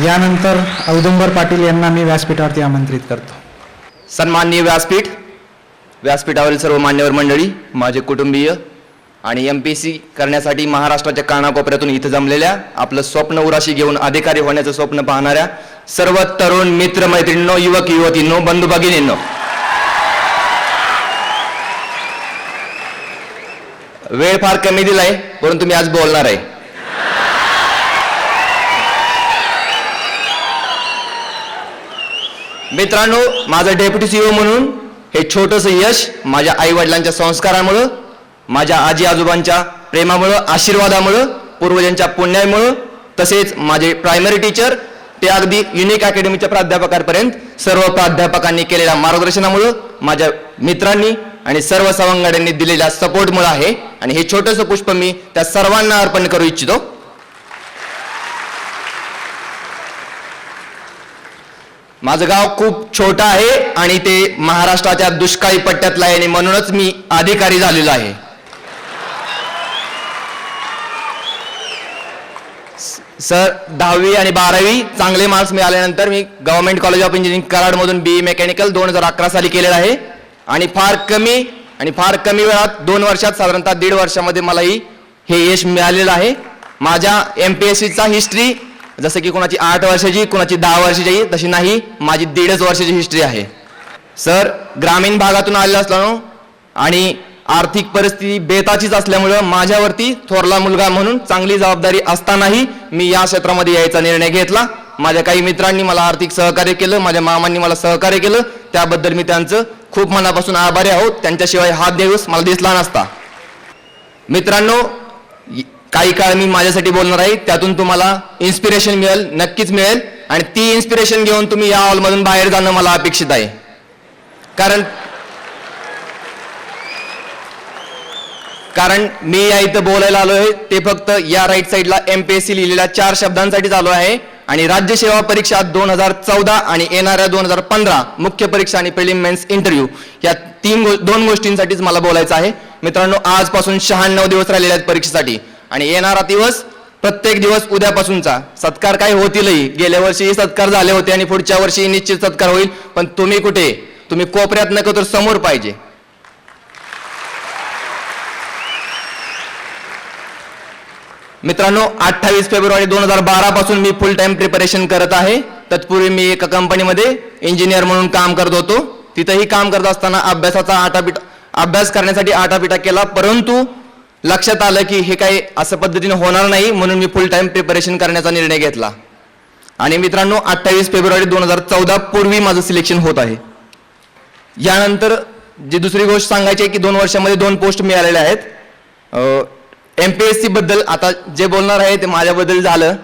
यानंतर औदुंबर पाटील यांना मी व्यासपीठावरती आमंत्रित करतो. सन्माननीय व्यासपीठावरील सर्व मान्यवर मंडळी, माझे कुटुंबीय आणि MPSC करण्यासाठी महाराष्ट्राच्या कानाकोपऱ्यातून इथं जमलेल्या, आपलं स्वप्न उराशी घेऊन अधिकारी होण्याचं स्वप्न पाहणाऱ्या सर्व तरुण मित्र मैत्रिणींनो, युवक युवतींनो, बंधू भगिनींनो, वेळ फार कमी दिलाय परंतु मी आज बोलणार आहे. मित्रांनो, माझं डेप्युटी CEO म्हणून हे छोटंसं यश माझ्या आई वडिलांच्या संस्कारामुळं, माझ्या आजी आजोबांच्या प्रेमामुळं, आशीर्वादामुळं, पूर्वजांच्या पुण्यामुळं, तसेच माझे प्रायमरी टीचर ते अगदी युनिक अकॅडमीच्या प्राध्यापकांपर्यंत सर्व प्राध्यापकांनी केलेल्या मार्गदर्शनामुळं, माझ्या मित्रांनी आणि सर्व सवंगड्यांनी दिलेल्या सपोर्टमुळे आहे. आणि हे छोटंसं पुष्प मी त्या सर्वांना अर्पण करू इच्छितो. माझं गाव खूप छोटं आहे आणि ते महाराष्ट्राच्या दुष्काळी पट्ट्यातलं आहे आणि म्हणूनच मी अधिकारी झालेलो आहे. सर, 10वी आणि 12वी चांगले मार्क्स मिळाल्यानंतर मी गव्हर्नमेंट कॉलेज ऑफ इंजिनिअरिंग कराडमधून BE मेकॅनिकल 2011 साली केलेलं आहे. आणि फार कमी वेळात 2 वर्षात, साधारणतः 1.5 वर्षामध्ये मलाही हे यश मिळालेलं आहे. माझ्या MPSCचा हिस्ट्री जसं की कोणाची 8 वर्षाची, कोणाची 10 वर्षाची, तशी नाही, माझी 1.5 वर्षाची हिस्ट्री आहे. सर, ग्रामीण भागातून आलेला असल्यानं आणि आर्थिक परिस्थिती बेताचीच असल्यामुळं माझ्यावरती थोरला मुलगा म्हणून चांगली जबाबदारी असतानाही मी या क्षेत्रामध्ये यायचा निर्णय घेतला. माझ्या काही मित्रांनी मला आर्थिक सहकार्य केलं, माझ्या मामांनी मला सहकार्य केलं, त्याबद्दल मी त्यांचं खूप मनापासून आभारी आहोत. त्यांच्याशिवाय हा दिवस मला दिसला नसता. मित्रांनो, काही काळ मी माझ्यासाठी बोलणार आहे, त्यातून तुम्हाला इन्स्पिरेशन मिळेल, नक्कीच मिळेल. आणि ती इन्स्पिरेशन घेऊन तुम्ही या हॉलमधून बाहेर जाणं मला अपेक्षित आहे. कारण मी या इथं बोलायला आलो आहे ते फक्त या राईट साईडला MPSC लिहिलेल्या 4 शब्दांसाठीच आलो आहे. आणि राज्य सेवा परीक्षा 2014 आणि येणाऱ्या 2015 मुख्य परीक्षा आणि प्रिलिम मेन्स इंटरव्ह्यू या 2 गोष्टींसाठीच मला बोलायचं आहे. मित्रांनो, आजपासून 96 दिवस राहिलेले आहेत परीक्षेसाठी आणि येणारा दिवस, प्रत्येक दिवस उद्यापासूनचा. सत्कार काय होतीलही, गेल्या वर्षी सत्कार झाले होते आणि पुढच्या वर्षी निश्चित सत्कार होईल. पण तुम्ही कुठे? तुम्ही कोपऱ्यात नको तर समोर पाहिजे. मित्रांनो, 28 फेब्रुवारी 2012 पासून मी फुल टाइम प्रिपरेशन करत आहे. तत्पूर्वी मी एका कंपनीमध्ये इंजिनियर म्हणून काम करत होतो. तिथेही काम करत असताना अभ्यास करण्यासाठी आटापिटा केला, परंतु लक्षात आलं की हे काही असं पद्धतीने होणार नाही, म्हणून मी फुल टाइम प्रिपरेशन करण्याचा निर्णय घेतला. आणि मित्रांनो, 28 फेब्रुवारी 2014 पूर्वी माझं सिलेक्शन होत आहे. यानंतर जी दुसरी गोष्ट सांगायची आहे की 2 वर्षामध्ये 2 पोस्ट मिळालेल्या आहेत. MPSC बद्दल आता जे बोलणार आहे ते माझ्याबद्दल झालं.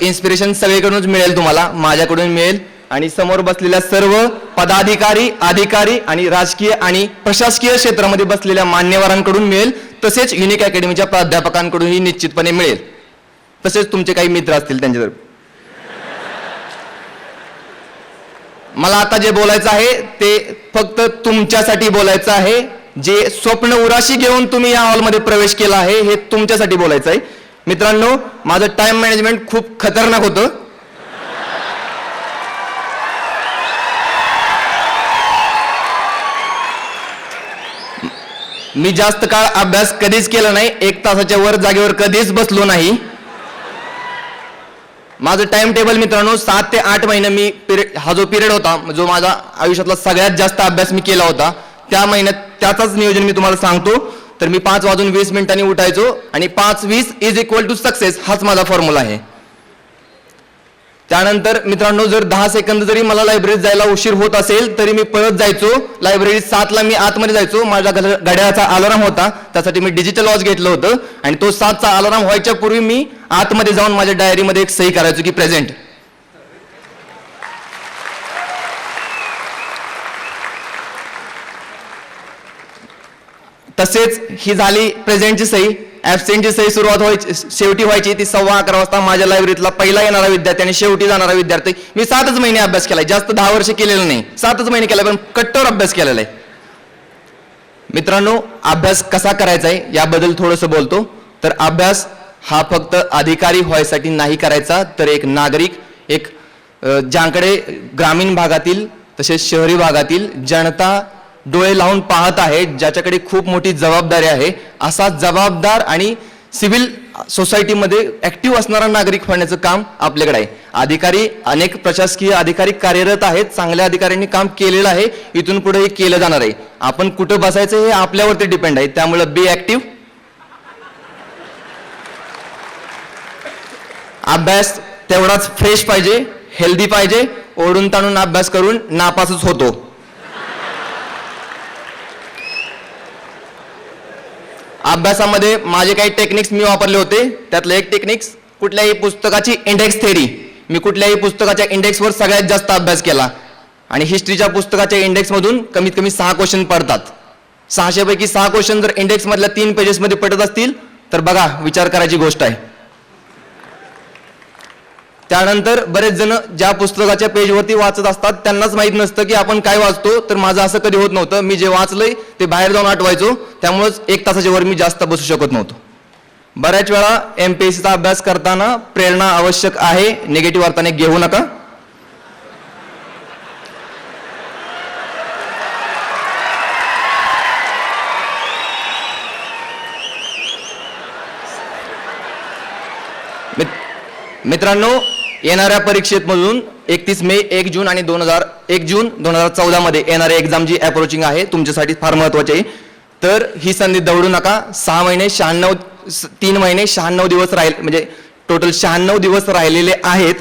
इन्स्पिरेशन सगळीकडूनच मिळेल, तुम्हाला माझ्याकडून मिळेल आणि समोर बसलेल्या सर्व पदाधिकारी, अधिकारी आणि राजकीय आणि प्रशासकीय क्षेत्रामध्ये बसलेल्या मान्यवरांकडून मिळेल. तसेच युनिक अकॅडमीच्या प्राध्यापकांकडूनही निश्चितपणे मिळेल. तसेच तुमचे काही मित्र असतील त्यांच्यातर्फे. मला आता जे बोलायचं आहे ते फक्त तुमच्यासाठी बोलायचं आहे. जे स्वप्न उराशी घेऊन तुम्ही या हॉलमध्ये प्रवेश केला आहे हे तुमच्यासाठी बोलायचं आहे. मित्रांनो, माझं टाइम मॅनेजमेंट खूप खतरनाक होतं. मी जास्त काळ अभ्यास कधीच केला नाही, 1 तासाच्या वर जागेवर कधीच बसलो नाही. माझं टाइम टेबल मित्रांनो 7 ते 8 महिने मी हा जो पिरियड होता, जो माझा आयुष्यातला सगळ्यात जास्त अभ्यास मी केला होता, त्या महिन्यात त्याचाच नियोजन मी तुम्हाला सांगतो. तर मी 5:20 उठायचो आणि 5:20 = सक्सेस, हाच माझा फॉर्म्युला आहे. त्यानंतर मित्रांनो, जर 10 सेकंद जरी मला लायब्ररीत जायला उशीर होत असेल तरी मी पळत जायचो. लायब्ररीत 7ला मी आतमध्ये जायचो. माझ्या घड्याळाचा अलार्म होता, त्यासाठी मी डिजिटल वॉच घेतलं होतं आणि तो 7चा अलार्म व्हायच्या पूर्वी मी आतमध्ये जाऊन माझ्या डायरीमध्ये एक सही करायचो की प्रेझेंट. तसेच ही झाली प्रेझेंटची सही. ॲब्सेंटची सही शेवटी व्हायची ती 11:15 वाजता. माझ्या लायब्ररीतला पहिला येणारा विद्यार्थी आणि शेवटी जाणारा विद्यार्थी. मी 7च महिने अभ्यास केलाय, जास्त 10 वर्ष केलेलं नाही, 7च महिने केलाय, पण कट्टर अभ्यास केलेला आहे. मित्रांनो, अभ्यास कसा करायचा आहे याबद्दल थोडंसं बोलतो. तर अभ्यास हा फक्त अधिकारी व्हायसाठी नाही करायचा, तर एक नागरिक, एक ज्यांकडे ग्रामीण भागातील तसेच शहरी भागातील जनता डोळे लावून पाहत आहे, ज्याच्याकडे खूप मोठी जबाबदारी आहे, असा जबाबदार आणि सिव्हिल सोसायटीमध्ये ऍक्टिव्ह असणारा नागरिक होण्याचं काम आपल्याकडे आहे. अधिकारी, अनेक प्रशासकीय अधिकारी कार्यरत आहेत, चांगल्या अधिकाऱ्यांनी काम केलेलं आहे, इथून पुढे हे केलं जाणार आहे. आपण कुठं बसायचं हे आपल्यावरती डिपेंड आहे. त्यामुळे बी ऍक्टिव्ह. अभ्यास तेवढाच फ्रेश पाहिजे, हेल्दी पाहिजे. ओढून ताणून अभ्यास करून नापासच होतो. अभ्यासामध्ये माझे काही टेक्निक्स मी वापरले होते. त्यातलं एक टेक्निक्स, कुठल्याही पुस्तकाची इंडेक्स थेरी. मी कुठल्याही पुस्तकाच्या इंडेक्सवर सगळ्यात जास्त अभ्यास केला आणि हिस्ट्रीच्या पुस्तकाच्या इंडेक्समधून कमीत कमी 6 क्वेश्चन पडतात. 600 पैकी 6 क्वेश्चन जर इंडेक्समधल्या 3 पेजेसमध्ये पडत असतील तर बघा, विचार करायची गोष्ट आहे. त्यानंतर बरेच जण ज्या पुस्तकाच्या पेजवरती वाचत असतात त्यांनाच माहित नसतं की आपण काय वाचतो. तर माझं असं कधी होत नव्हतं. मी जे वाचलंय ते बाहेर जाऊन आठवायचो, त्यामुळेच 1 तासाच्या वर मी जास्त बसू शकत नव्हतो. बऱ्याच वेळा MPSCचा अभ्यास करताना प्रेरणा आवश्यक आहे, निगेटिव्ह अर्थाने घेऊ नका. मित्रांनो, येणाऱ्या परीक्षेमधून 31 मे, 1 जून आणि 1 जून 2014 मध्ये येणारी एक्झाम जी अप्रोचिंग आहे तुमच्यासाठी फार महत्वाची आहे. तर ही संधी दवडू नका. 3 महिने 96 दिवस राहील, म्हणजे टोटल 96 दिवस राहिलेले आहेत.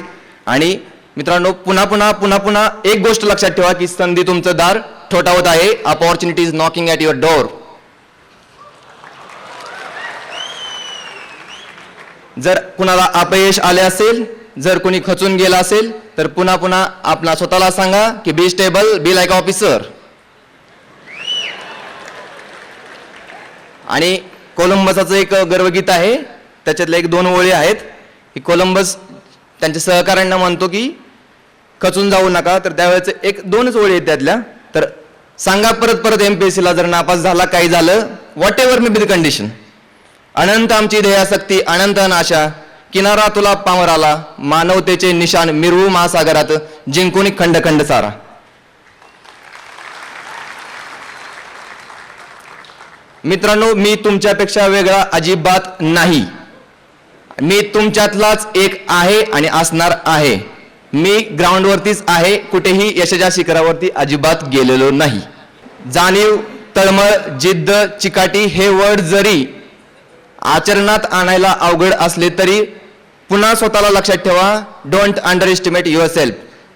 आणि मित्रांनो, पुन्हा एक गोष्ट लक्षात ठेवा की संधी तुमचं दार ठोठावत आहे. Opportunity is knocking at your door. जर कुणाला अपयश आले असेल, जर कोणी खचून गेला असेल तर पुन्हा आपला स्वतःला सांगा की be stable, be like officer. आणि कोलंबसाचं एक गर्वगीत आहे, त्याच्यातल्या 1-2 ओळी आहेत की कोलंबस त्यांच्या सहकाऱ्यांना म्हणतो की खचून जाऊ नका. तर त्यावेळेस 1-2च ओळी आहेत त्यातल्या. तर सांगा परत MPSCला जर नापास झाला, काही झालं, whatever may be the condition, अनंत आमची ध्येयासक्ती, अनंत अनाशा, किनारा तुला पावर आला, मानवतेचे निशान मिरवू महासागरात, जिंकून खंड सारा. मित्रांनो, मी तुमच्यापेक्षा वेगळा अजिबात नाही. मी तुमच्यातलाच एक आहे आणि असणार आहे. मी ग्राउंडवरतीच आहे, कुठेही यशाच्या शिखरावरती अजिबात गेलेलो नाही. जाणीव, तळमळ, जिद्द, चिकाटी हे वर्ड जरी आचरणात आणायला अवघड असले तरी पुन्हा स्वतःला लक्षात ठेवा, don't under estimate your self.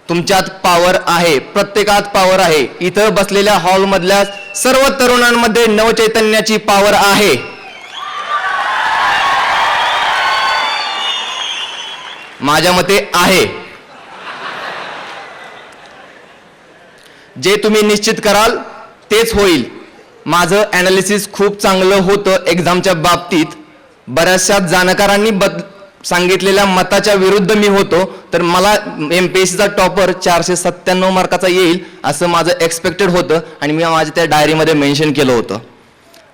तुमच्यात पॉवर आहे, प्रत्येकात पॉवर आहे. इथं बसलेल्या हॉलमधल्या सर्व तरुणांमध्ये नवचैतन्याची पॉवर आहे. माझ्या मते आहे. जे तुम्ही निश्चित कराल तेच होईल. माझं ॲनालिसिस खूप चांगलं होतं एक्झामच्या बाबतीत. बऱ्याचशा जाणकारांनी सांगितलेल्या मताच्या विरुद्ध मी होतो. तर मला MPSCचा टॉपर 497 मार्काचा येईल असं माझं एक्सपेक्टेड होतं आणि मी माझ्या त्या डायरीमध्ये मेन्शन केलं होतं.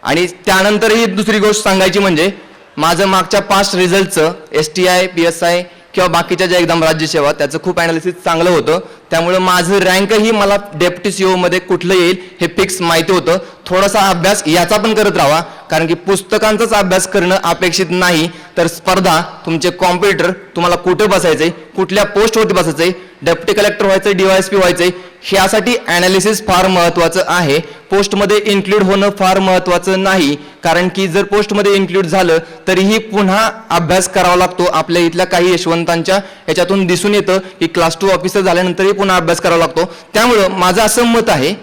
आणि त्यानंतरही दुसरी गोष्ट सांगायची म्हणजे माझं मागच्या पास्ट रिझल्टचं STI, PSI किंवा बाकीच्या ज्या एक्झाम राज्यसेवा त्याचं खूप ॲनालिसिस चांगलं होतं. त्यामुळे माझं रँकही मला डेप्युटी CO मध्ये कुठलं येईल हे फिक्स माहिती होतं. थोडासा अभ्यास याचा पण करत राहा, कारण की पुस्तकांचाच अभ्यास करणं अपेक्षित नाही, तर स्पर्धा, तुमचे कॉम्प्युटर, तुम्हाला कुठे बसायचंय, कुठल्या पोस्टवरती बसायचंय, डेप्युटी कलेक्टर व्हायचंय, DYSP व्हायचंय, ह्यासाठी ॲनालिसिस फार महत्त्वाचं आहे. पोस्टमध्ये इन्क्लूड होणं फार महत्त्वाचं नाही, कारण की जर पोस्टमध्ये इन्क्लूड झालं तरीही पुन्हा अभ्यास करावा लागतो. आपल्या इथल्या काही यशवंतांच्या याच्यातून दिसून येतं की क्लास 2 ऑफिसर झाल्यानंतरही पुन्हा अभ्यास करावा लागतो. त्यामुळं माझं असं मत आहे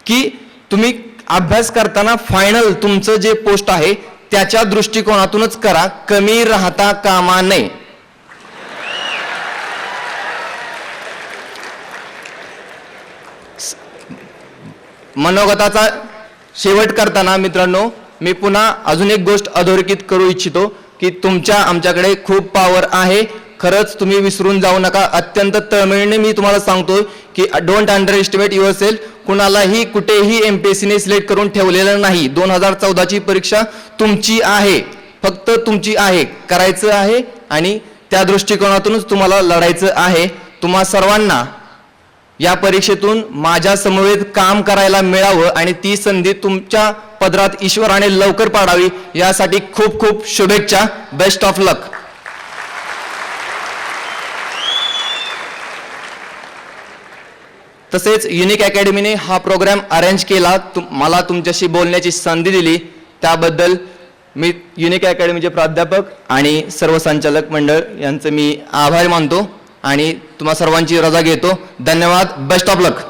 की तुम्ही अभ्यास करताना फायनल तुमचं जे पोस्ट आहे त्याच्या दृष्टिकोनातूनच करा, कमी राहता कामा नये. मनोगताचा शेवट करताना मित्रांनो, मी पुन्हा अजून एक गोष्ट अधोरेखित करू इच्छितो की आमच्याकडे खूप पॉवर आहे. खरंच तुम्ही विसरून जाऊ नका. अत्यंत तळमळीने मी तुम्हाला सांगतो की don't under estimate your self. कुणालाही कुठेही MPSCने सिलेक्ट करून ठेवलेलं नाही. 2014ची परीक्षा तुमची आहे, फक्त तुमची आहे. करायचं आहे आणि त्या दृष्टिकोनातूनच तुम्हाला लढायचं आहे. तुम्हा सर्वांना या परीक्षेतून माझ्या समवेत काम करायला मिळावं आणि ती संधी तुमच्या पदरात ईश्वराने लवकर पाडावी यासाठी खूप खूप शुभेच्छा. बेस्ट ऑफ लक. तसेच युनिक अकॅडमीने हा प्रोग्राम अरेंज केला, मला तुमच्याशी बोलण्याची संधी दिली त्याबद्दल मी युनिक अकॅडमीचे प्राध्यापक आणि सर्व संचालक मंडळ यांचं मी आभार मानतो आणि तुम्हा सर्वांची रजा घेतो. धन्यवाद. Best of luck.